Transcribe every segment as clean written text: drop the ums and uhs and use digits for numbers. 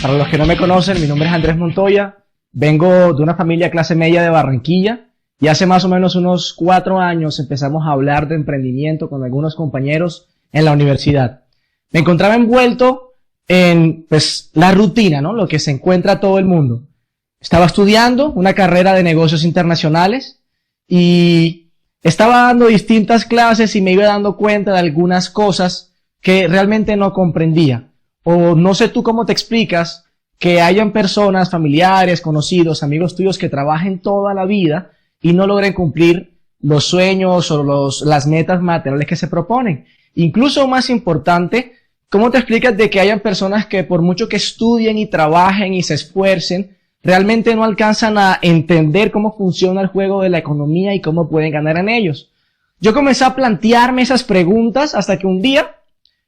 para los que no me conocen, mi nombre es Andrés Montoya, vengo de una familia clase media de Barranquilla y hace más o menos unos 4 años empezamos a hablar de emprendimiento con algunos compañeros en la universidad. Me encontraba envuelto en la rutina, ¿no? Lo que se encuentra todo el mundo. Estaba estudiando una carrera de negocios internacionales y estaba dando distintas clases y me iba dando cuenta de algunas cosas que realmente no comprendía. O no sé tú cómo te explicas que hayan personas, familiares, conocidos, amigos tuyos que trabajen toda la vida y no logren cumplir los sueños o las metas materiales que se proponen. Incluso más importante, ¿cómo te explicas de que hayan personas que por mucho que estudien y trabajen y se esfuercen, realmente no alcanzan a entender cómo funciona el juego de la economía y cómo pueden ganar en ellos? Yo comencé a plantearme esas preguntas hasta que un día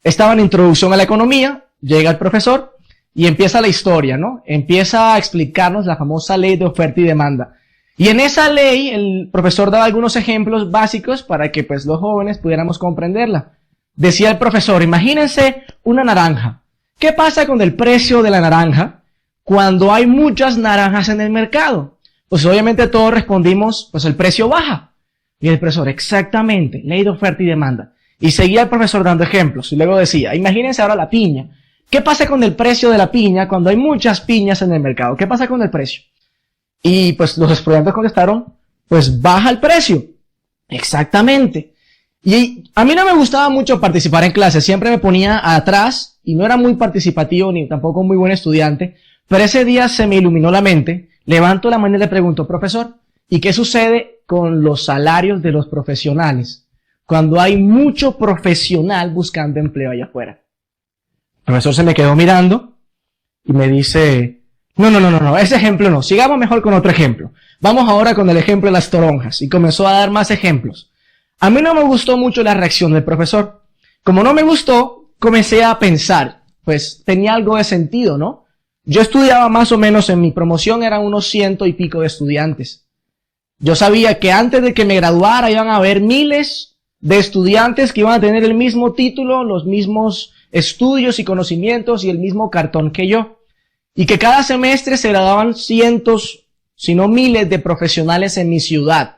estaba en introducción a la economía, llega el profesor y empieza la historia, ¿no? Empieza a explicarnos la famosa ley de oferta y demanda. Y en esa ley el profesor daba algunos ejemplos básicos para que pues los jóvenes pudiéramos comprenderla. Decía el profesor, imagínense una naranja. ¿Qué pasa con el precio de la naranja cuando hay muchas naranjas en el mercado? Pues obviamente todos respondimos, pues el precio baja. Y el profesor, exactamente, ley de oferta y demanda. Y seguía el profesor dando ejemplos. Y luego decía, imagínense ahora la piña. ¿Qué pasa con el precio de la piña cuando hay muchas piñas en el mercado? ¿Qué pasa con el precio? Y pues los estudiantes contestaron, pues baja el precio. Exactamente. Y a mí no me gustaba mucho participar en clases. Siempre me ponía atrás y no era muy participativo ni tampoco muy buen estudiante. Pero ese día se me iluminó la mente. Levanto la mano y le pregunto, profesor, ¿y qué sucede con los salarios de los profesionales cuando hay mucho profesional buscando empleo allá afuera? El profesor se me quedó mirando y me dice, no, ese ejemplo no, sigamos mejor con otro ejemplo. Vamos ahora con el ejemplo de las toronjas. Y comenzó a dar más ejemplos. A mí no me gustó mucho la reacción del profesor. Como no me gustó, comencé a pensar, pues tenía algo de sentido, ¿no? Yo estudiaba más o menos, en mi promoción eran unos 100 y pico de estudiantes. Yo sabía que antes de que me graduara iban a haber miles de estudiantes que iban a tener el mismo título, los mismos estudios y conocimientos y el mismo cartón que yo. Y que cada semestre se graduaban cientos, si no miles de profesionales en mi ciudad.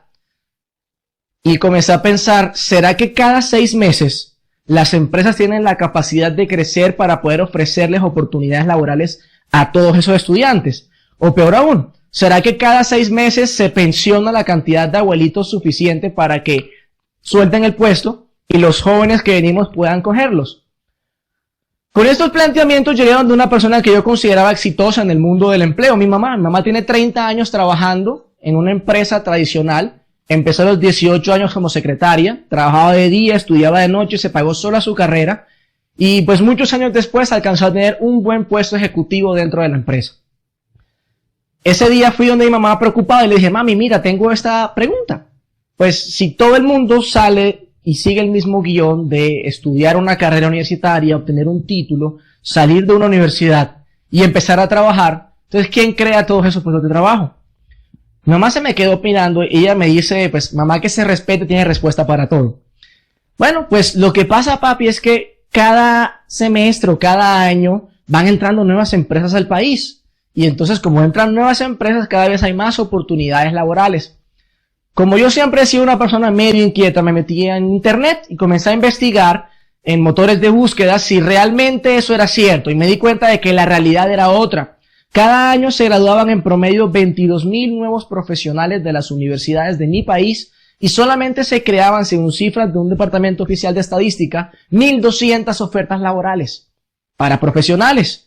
Y comencé a pensar, ¿será que cada 6 meses las empresas tienen la capacidad de crecer para poder ofrecerles oportunidades laborales a todos esos estudiantes? O peor aún, ¿será que cada 6 meses se pensiona la cantidad de abuelitos suficiente para que suelten el puesto y los jóvenes que venimos puedan cogerlos? Con estos planteamientos llegaron de una persona que yo consideraba exitosa en el mundo del empleo, mi mamá. Mi mamá tiene 30 años trabajando en una empresa tradicional. Empezó a los 18 años como secretaria, trabajaba de día, estudiaba de noche, se pagó sola su carrera y pues muchos años después alcanzó a tener un buen puesto ejecutivo dentro de la empresa. Ese día fui donde mi mamá preocupada y le dije, mami, mira, tengo esta pregunta. Pues si todo el mundo sale y sigue el mismo guión de estudiar una carrera universitaria, obtener un título, salir de una universidad y empezar a trabajar, entonces ¿quién crea todos esos puestos de trabajo? Mi mamá se me quedó opinando y ella me dice, pues mamá que se respete tiene respuesta para todo. Bueno, pues lo que pasa, papi, es que cada semestre o cada año van entrando nuevas empresas al país. Y entonces como entran nuevas empresas, cada vez hay más oportunidades laborales. Como yo siempre he sido una persona medio inquieta, me metí en internet y comencé a investigar en motores de búsqueda si realmente eso era cierto. Y me di cuenta de que la realidad era otra. Cada año se graduaban en promedio 22,000 nuevos profesionales de las universidades de mi país y solamente se creaban, según cifras de un departamento oficial de estadística, 1,200 ofertas laborales para profesionales.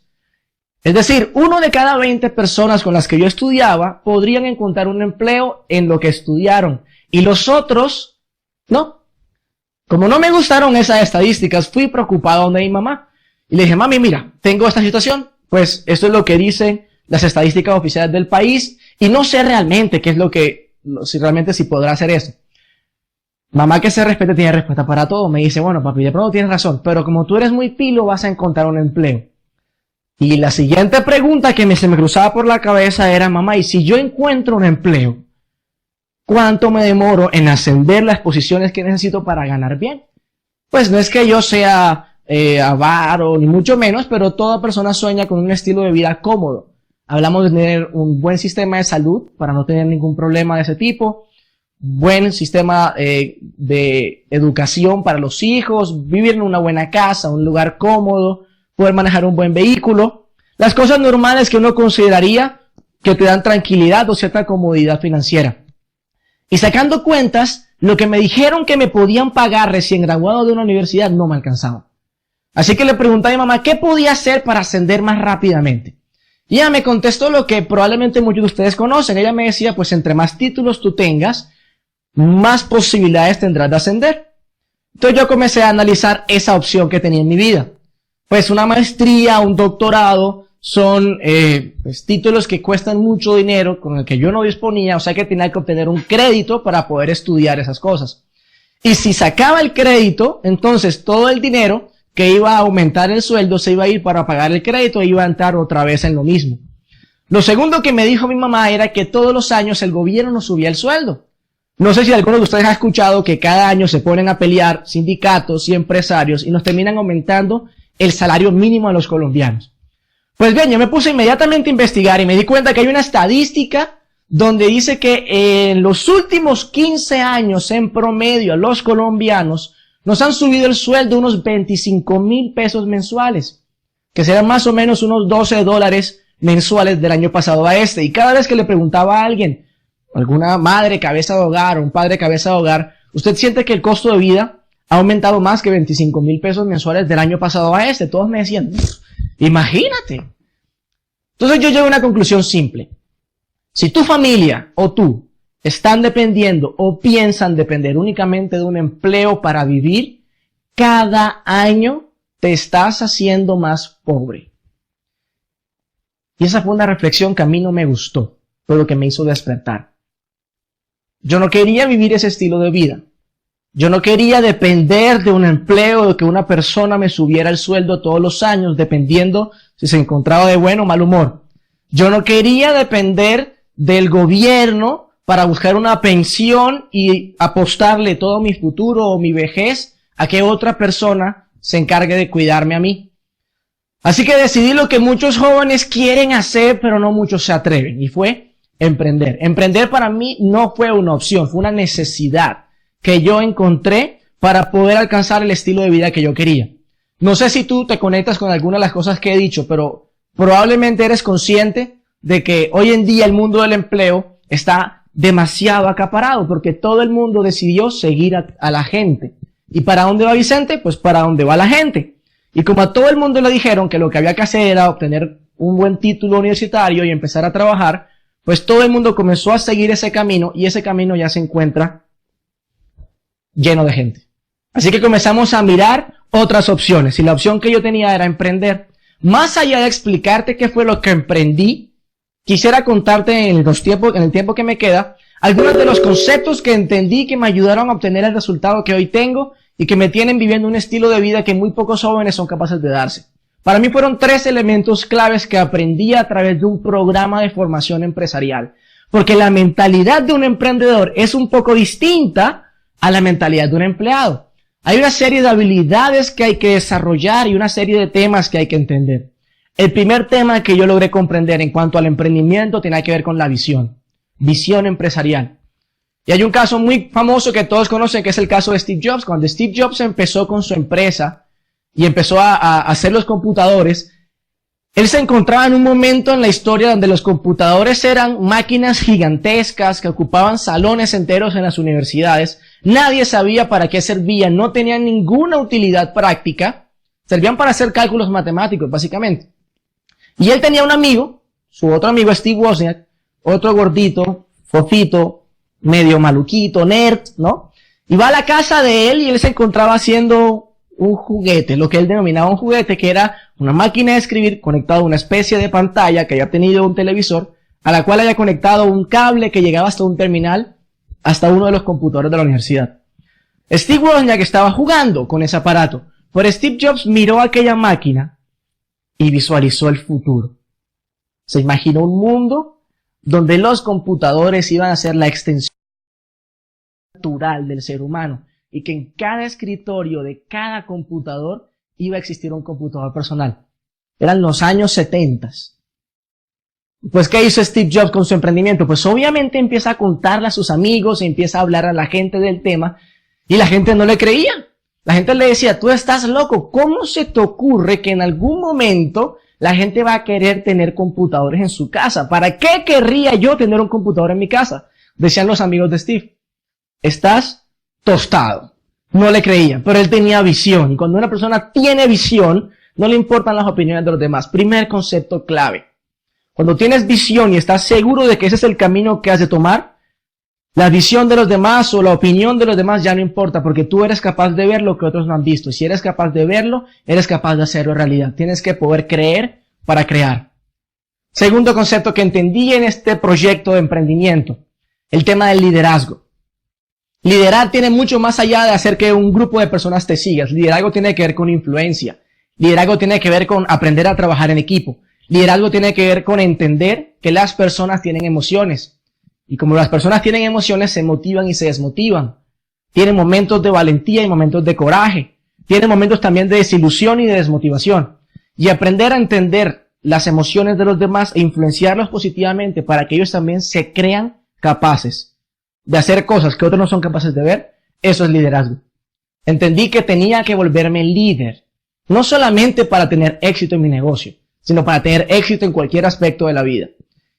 Es decir, 1 de cada 20 personas con las que yo estudiaba podrían encontrar un empleo en lo que estudiaron y los otros no. Como no me gustaron esas estadísticas, fui preocupado donde mi mamá y le dije, mami, mira, tengo esta situación. Pues esto es lo que dicen las estadísticas oficiales del país y no sé realmente qué es si podrá hacer eso. Mamá que se respete tiene respuesta para todo. Me dice, bueno papi, de pronto tienes razón, pero como tú eres muy pilo vas a encontrar un empleo. Y la siguiente pregunta que se me cruzaba por la cabeza era, mamá, ¿y si yo encuentro un empleo? ¿Cuánto me demoro en ascender las posiciones que necesito para ganar bien? Pues no es que yo sea avaro, ni mucho menos, pero toda persona sueña con un estilo de vida cómodo. Hablamos de tener un buen sistema de salud para no tener ningún problema de ese tipo, buen sistema de educación para los hijos, vivir en una buena casa, un lugar cómodo, poder manejar un buen vehículo. Las cosas normales que uno consideraría que te dan tranquilidad o cierta comodidad financiera. Y sacando cuentas, lo que me dijeron que me podían pagar recién graduado de una universidad no me alcanzaba. Así que le pregunté a mi mamá qué podía hacer para ascender más rápidamente. Y ella me contestó lo que probablemente muchos de ustedes conocen. Ella me decía, pues entre más títulos tú tengas, más posibilidades tendrás de ascender. Entonces yo comencé a analizar esa opción que tenía en mi vida. Pues una maestría, un doctorado, son pues, títulos que cuestan mucho dinero, con el que yo no disponía, o sea que tenía que obtener un crédito para poder estudiar esas cosas. Y si sacaba el crédito, entonces todo el dinero que iba a aumentar el sueldo se iba a ir para pagar el crédito e iba a entrar otra vez en lo mismo. Lo segundo que me dijo mi mamá era que todos los años el gobierno nos subía el sueldo. No sé si alguno de ustedes ha escuchado que cada año se ponen a pelear sindicatos y empresarios y nos terminan aumentando el salario mínimo a los colombianos. Pues bien, yo me puse inmediatamente a investigar y me di cuenta que hay una estadística donde dice que en los últimos 15 años en promedio a los colombianos nos han subido el sueldo unos 25,000 pesos mensuales, que serán más o menos unos $12 mensuales del año pasado a este. Y cada vez que le preguntaba a alguien, alguna madre cabeza de hogar o un padre cabeza de hogar, ¿usted siente que el costo de vida ha aumentado más que 25,000 pesos mensuales del año pasado a este? Todos me decían, imagínate. Entonces yo llegué a una conclusión simple. Si tu familia o tú están dependiendo o piensan depender únicamente de un empleo para vivir, cada año te estás haciendo más pobre. Y esa fue una reflexión que a mí no me gustó, pero que me hizo despertar. Yo no quería vivir ese estilo de vida. Yo no quería depender de un empleo, de que una persona me subiera el sueldo todos los años, dependiendo si se encontraba de buen o mal humor. Yo no quería depender del gobierno para buscar una pensión y apostarle todo mi futuro o mi vejez a que otra persona se encargue de cuidarme a mí. Así que decidí lo que muchos jóvenes quieren hacer, pero no muchos se atreven, y fue emprender. Emprender para mí no fue una opción, fue una necesidad que yo encontré para poder alcanzar el estilo de vida que yo quería. No sé si tú te conectas con alguna de las cosas que he dicho, pero probablemente eres consciente de que hoy en día el mundo del empleo está demasiado acaparado porque todo el mundo decidió seguir a la gente. ¿Y para dónde va Vicente? Pues para dónde va la gente. Y como a todo el mundo le dijeron que lo que había que hacer era obtener un buen título universitario y empezar a trabajar, pues todo el mundo comenzó a seguir ese camino y ese camino ya se encuentra lleno de gente. Así que comenzamos a mirar otras opciones. Y la opción que yo tenía era emprender. Más allá de explicarte qué fue lo que emprendí, quisiera contarte en el tiempo que me queda, algunos de los conceptos que entendí que me ayudaron a obtener el resultado que hoy tengo y que me tienen viviendo un estilo de vida que muy pocos jóvenes son capaces de darse. Para mí fueron 3 elementos claves que aprendí a través de un programa de formación empresarial. Porque la mentalidad de un emprendedor es un poco distinta a la mentalidad de un empleado. Hay una serie de habilidades que hay que desarrollar y una serie de temas que hay que entender. El primer tema que yo logré comprender en cuanto al emprendimiento tenía que ver con la visión. Visión empresarial. Y hay un caso muy famoso que todos conocen, que es el caso de Steve Jobs. Cuando Steve Jobs empezó con su empresa y empezó a hacer los computadores, él se encontraba en un momento en la historia donde los computadores eran máquinas gigantescas que ocupaban salones enteros en las universidades. Nadie sabía para qué servían, no tenían ninguna utilidad práctica. Servían para hacer cálculos matemáticos, básicamente. Y él tenía un amigo, su otro amigo Steve Wozniak, otro gordito, fofito, medio maluquito, nerd, ¿no? Y va a la casa de él y él se encontraba haciendo un juguete, lo que él denominaba un juguete, que era una máquina de escribir conectada a una especie de pantalla que haya tenido un televisor, a la cual haya conectado un cable que llegaba hasta un terminal, hasta uno de los computadores de la universidad. Steve Wozniak estaba jugando con ese aparato, pero Steve Jobs miró aquella máquina y visualizó el futuro. Se imaginó un mundo donde los computadores iban a ser la extensión natural del ser humano y que en cada escritorio de cada computador iba a existir un computador personal. Eran los años 70. Pues, ¿qué hizo Steve Jobs con su emprendimiento? Pues obviamente empieza a contarle a sus amigos, empieza a hablar a la gente del tema, y la gente no le creía. La gente le decía, tú estás loco, ¿cómo se te ocurre que en algún momento la gente va a querer tener computadores en su casa? ¿Para qué querría yo tener un computador en mi casa? Decían los amigos de Steve. Estás tostado. No le creían, pero él tenía visión. Y cuando una persona tiene visión, no le importan las opiniones de los demás. Primer concepto clave. Cuando tienes visión y estás seguro de que ese es el camino que has de tomar, la visión de los demás o la opinión de los demás ya no importa, porque tú eres capaz de ver lo que otros no han visto. Y si eres capaz de verlo, eres capaz de hacerlo realidad. Tienes que poder creer para crear. Segundo concepto que entendí en este proyecto de emprendimiento, el tema del liderazgo. Liderar tiene mucho más allá de hacer que un grupo de personas te sigas. Liderazgo tiene que ver con influencia. Liderazgo tiene que ver con aprender a trabajar en equipo. Liderazgo tiene que ver con entender que las personas tienen emociones. Y como las personas tienen emociones, se motivan y se desmotivan. Tienen momentos de valentía y momentos de coraje. Tienen momentos también de desilusión y de desmotivación. Y aprender a entender las emociones de los demás e influenciarlos positivamente para que ellos también se crean capaces de hacer cosas que otros no son capaces de ver, eso es liderazgo. Entendí que tenía que volverme líder, no solamente para tener éxito en mi negocio, sino para tener éxito en cualquier aspecto de la vida.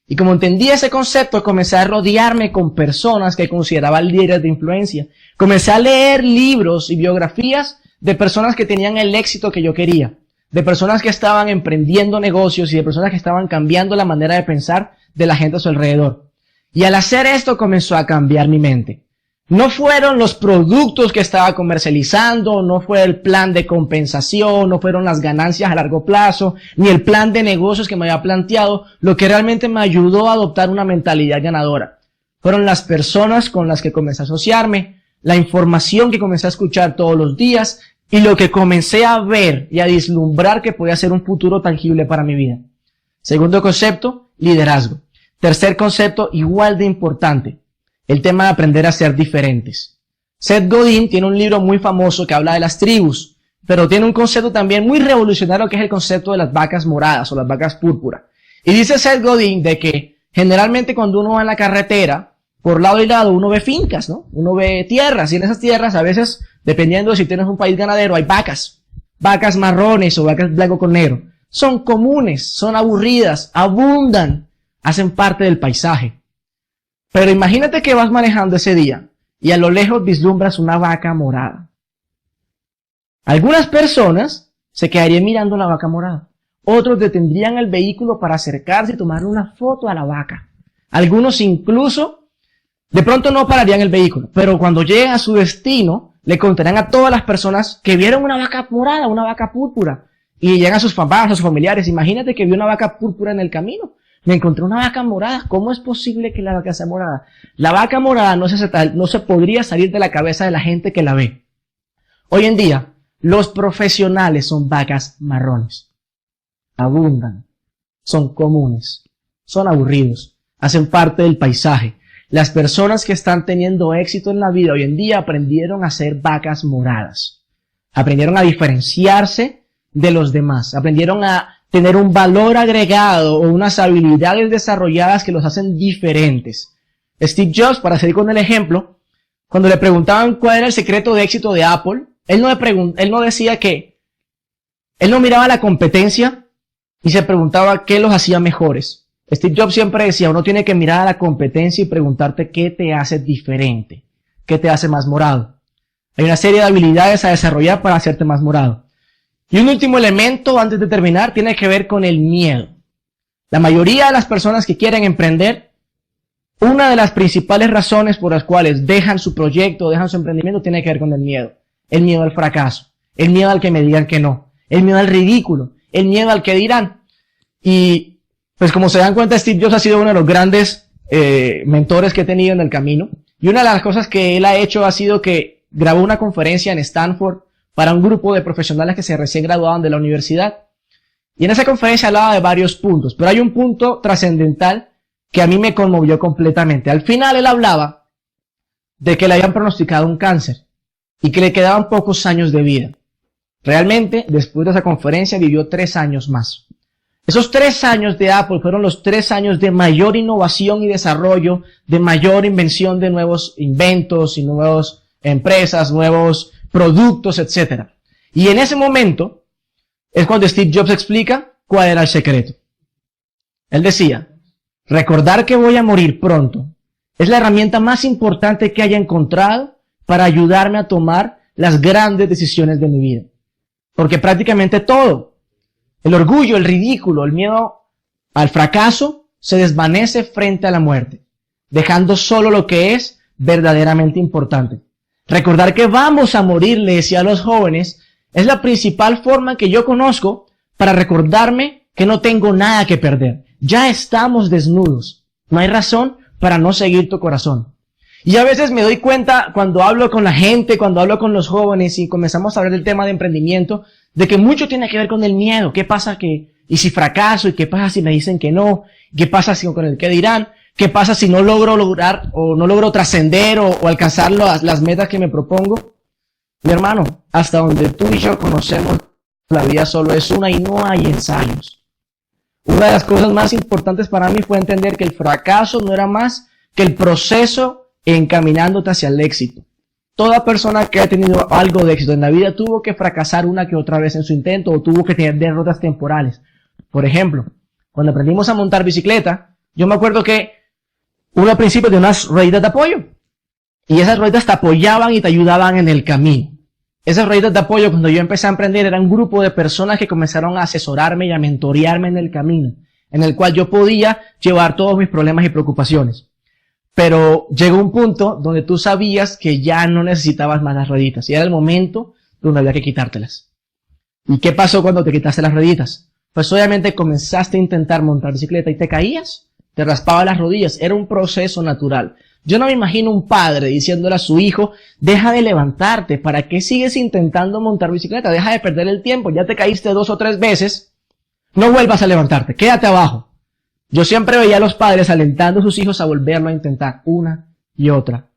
Y como entendí ese concepto, comencé a rodearme con personas que consideraba líderes de influencia. Comencé a leer libros y biografías de personas que tenían el éxito que yo quería, de personas que estaban emprendiendo negocios y de personas que estaban cambiando la manera de pensar de la gente a su alrededor. Y al hacer esto comenzó a cambiar mi mente. No fueron los productos que estaba comercializando, no fue el plan de compensación, no fueron las ganancias a largo plazo, ni el plan de negocios que me había planteado, lo que realmente me ayudó a adoptar una mentalidad ganadora. Fueron las personas con las que comencé a asociarme, la información que comencé a escuchar todos los días y lo que comencé a ver y a vislumbrar que podía ser un futuro tangible para mi vida. Segundo concepto, liderazgo. Tercer concepto, igual de importante, el tema de aprender a ser diferentes. Seth Godin tiene un libro muy famoso que habla de las tribus, pero tiene un concepto también muy revolucionario que es el concepto de las vacas moradas o las vacas púrpura. Y dice Seth Godin de que generalmente cuando uno va en la carretera, por lado y lado uno ve fincas, ¿no? Uno ve tierras y en esas tierras a veces, dependiendo de si tienes un país ganadero, hay vacas marrones o vacas blanco con negro. Son comunes, son aburridas, abundan, hacen parte del paisaje. Pero imagínate que vas manejando ese día y a lo lejos vislumbras una vaca morada. Algunas personas se quedarían mirando la vaca morada. Otros detendrían el vehículo para acercarse y tomar una foto a la vaca. Algunos incluso, de pronto no pararían el vehículo, pero cuando lleguen a su destino, le contarán a todas las personas que vieron una vaca morada, una vaca púrpura. Y llegan a sus papás, a sus familiares. Imagínate que vio una vaca púrpura en el camino. Me encontré una vaca morada. ¿Cómo es posible que la vaca sea morada? La vaca morada no se podría salir de la cabeza de la gente que la ve. Hoy en día, los profesionales son vacas marrones. Abundan. Son comunes. Son aburridos. Hacen parte del paisaje. Las personas que están teniendo éxito en la vida hoy en día aprendieron a ser vacas moradas. Aprendieron a diferenciarse de los demás. Aprendieron a tener un valor agregado o unas habilidades desarrolladas que los hacen diferentes. Steve Jobs, para seguir con el ejemplo, cuando le preguntaban cuál era el secreto de éxito de Apple, él no decía que, él no miraba la competencia y se preguntaba qué los hacía mejores. Steve Jobs siempre decía, uno tiene que mirar a la competencia y preguntarte qué te hace diferente, qué te hace más morado. Hay una serie de habilidades a desarrollar para hacerte más morado. Y un último elemento, antes de terminar, tiene que ver con el miedo. La mayoría de las personas que quieren emprender, una de las principales razones por las cuales dejan su proyecto, dejan su emprendimiento, tiene que ver con el miedo. El miedo al fracaso, el miedo al que me digan que no, el miedo al ridículo, el miedo al que dirán. Y pues como se dan cuenta, Steve Jobs ha sido uno de los grandes mentores que he tenido en el camino. Y una de las cosas que él ha hecho ha sido que grabó una conferencia en Stanford para un grupo de profesionales que se recién graduaban de la universidad. Y en esa conferencia hablaba de varios puntos, pero hay un punto trascendental que a mí me conmovió completamente. Al final él hablaba de que le habían pronosticado un cáncer y que le quedaban pocos años de vida. Realmente, después de esa conferencia, vivió 3 años más. Esos 3 años de Apple fueron los 3 años de mayor innovación y desarrollo, de mayor invención de nuevos inventos y nuevas empresas, nuevos productos, etc. Y en ese momento es cuando Steve Jobs explica cuál era el secreto. Él decía, recordar que voy a morir pronto es la herramienta más importante que haya encontrado para ayudarme a tomar las grandes decisiones de mi vida. Porque prácticamente todo, el orgullo, el ridículo, el miedo al fracaso, se desvanece frente a la muerte, dejando solo lo que es verdaderamente importante. Recordar que vamos a morir, le decía a los jóvenes, es la principal forma que yo conozco para recordarme que no tengo nada que perder. Ya estamos desnudos. No hay razón para no seguir tu corazón. Y a veces me doy cuenta cuando hablo con la gente, cuando hablo con los jóvenes y comenzamos a hablar del tema de emprendimiento, de que mucho tiene que ver con el miedo. ¿Qué pasa y si fracaso? ¿Y qué pasa si me dicen que no? ¿Qué pasa si con el qué dirán? ¿Qué pasa si no logro lograr o no logro trascender o alcanzar las metas que me propongo? Mi hermano, hasta donde tú y yo conocemos, la vida solo es una y no hay ensayos. Una de las cosas más importantes para mí fue entender que el fracaso no era más que el proceso encaminándote hacia el éxito. Toda persona que ha tenido algo de éxito en la vida tuvo que fracasar una que otra vez en su intento o tuvo que tener derrotas temporales. Por ejemplo, cuando aprendimos a montar bicicleta, yo me acuerdo que uno al principio de unas rueditas de apoyo y esas rueditas te apoyaban y te ayudaban en el camino. Esas rueditas de apoyo, cuando yo empecé a emprender, era un grupo de personas que comenzaron a asesorarme y a mentorearme en el camino, en el cual yo podía llevar todos mis problemas y preocupaciones. Pero llegó un punto donde tú sabías que ya no necesitabas más las rueditas y era el momento donde había que quitártelas. ¿Y qué pasó cuando te quitaste las rueditas? Pues obviamente comenzaste a intentar montar bicicleta y te caías, te raspaba las rodillas, era un proceso natural. Yo no me imagino un padre diciéndole a su hijo, deja de levantarte, ¿para qué sigues intentando montar bicicleta? Deja de perder el tiempo, ya te caíste 2 o 3 veces, no vuelvas a levantarte, quédate abajo. Yo siempre veía a los padres alentando a sus hijos a volverlo a intentar una y otra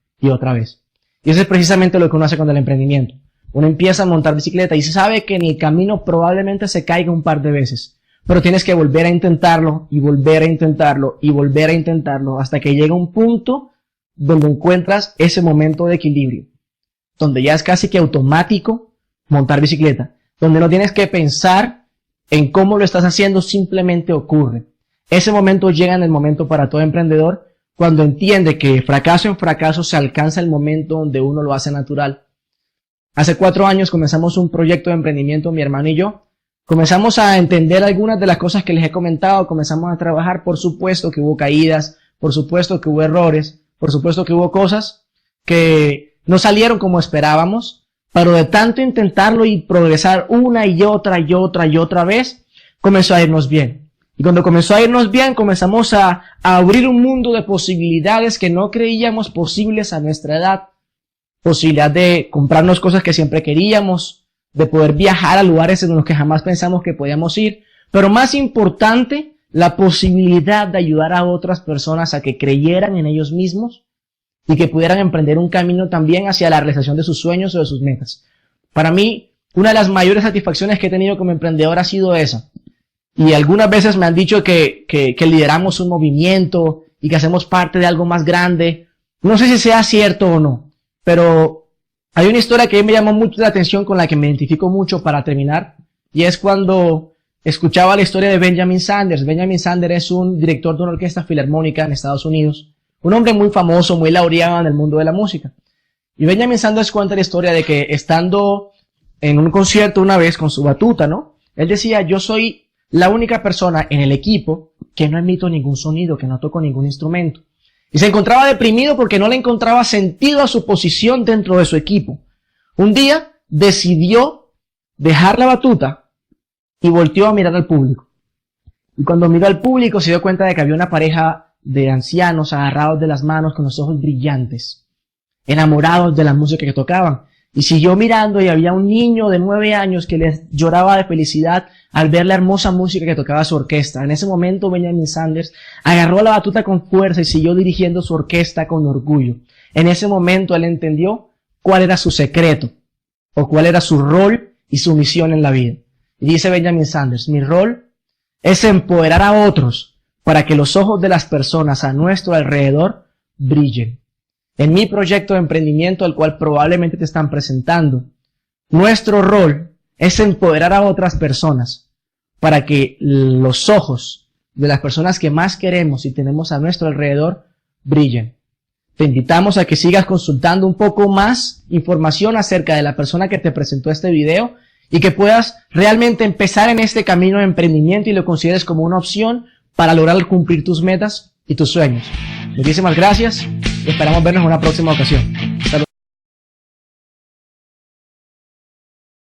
vez. Y eso es precisamente lo que uno hace con el emprendimiento. Uno empieza a montar bicicleta y se sabe que en el camino probablemente se caiga un par de veces, pero tienes que volver a intentarlo y volver a intentarlo y volver a intentarlo hasta que llega un punto donde encuentras ese momento de equilibrio, donde ya es casi que automático montar bicicleta, donde no tienes que pensar en cómo lo estás haciendo, simplemente ocurre. Ese momento llega en el momento para todo emprendedor, cuando entiende que fracaso en fracaso se alcanza el momento donde uno lo hace natural. Hace 4 años comenzamos un proyecto de emprendimiento, mi hermano y yo. Comenzamos a entender algunas de las cosas que les he comentado, comenzamos a trabajar, por supuesto que hubo caídas, por supuesto que hubo errores, por supuesto que hubo cosas que no salieron como esperábamos, pero de tanto intentarlo y progresar una y otra vez, comenzó a irnos bien. Y cuando comenzó a irnos bien, comenzamos a abrir un mundo de posibilidades que no creíamos posibles a nuestra edad. Posibilidad de comprarnos cosas que siempre queríamos, de poder viajar a lugares en los que jamás pensamos que podíamos ir. Pero más importante, la posibilidad de ayudar a otras personas a que creyeran en ellos mismos y que pudieran emprender un camino también hacia la realización de sus sueños o de sus metas. Para mí, una de las mayores satisfacciones que he tenido como emprendedor ha sido esa. Y algunas veces me han dicho que lideramos un movimiento y que hacemos parte de algo más grande. No sé si sea cierto o no, pero hay una historia que a mí me llamó mucho la atención, con la que me identifico mucho para terminar, y es cuando escuchaba la historia de Benjamin Sanders. Benjamin Sanders es un director de una orquesta filarmónica en Estados Unidos, un hombre muy famoso, muy laureado en el mundo de la música. Y Benjamin Sanders cuenta la historia de que estando en un concierto una vez con su batuta, ¿no? Él decía, yo soy la única persona en el equipo que no emito ningún sonido, que no toco ningún instrumento. Y se encontraba deprimido porque no le encontraba sentido a su posición dentro de su equipo. Un día decidió dejar la batuta y volteó a mirar al público. Y cuando miró al público se dio cuenta de que había una pareja de ancianos agarrados de las manos con los ojos brillantes, enamorados de la música que tocaban. Y siguió mirando y había un niño de 9 años que les lloraba de felicidad al ver la hermosa música que tocaba su orquesta. En ese momento Benjamin Sanders agarró la batuta con fuerza y siguió dirigiendo su orquesta con orgullo. En ese momento él entendió cuál era su secreto o cuál era su rol y su misión en la vida. Y dice Benjamin Sanders, mi rol es empoderar a otros para que los ojos de las personas a nuestro alrededor brillen. En mi proyecto de emprendimiento, al cual probablemente te están presentando, nuestro rol es empoderar a otras personas para que los ojos de las personas que más queremos y tenemos a nuestro alrededor brillen. Te invitamos a que sigas consultando un poco más información acerca de la persona que te presentó este video y que puedas realmente empezar en este camino de emprendimiento y lo consideres como una opción para lograr cumplir tus metas y tus sueños. Muchísimas gracias y esperamos vernos en una próxima ocasión.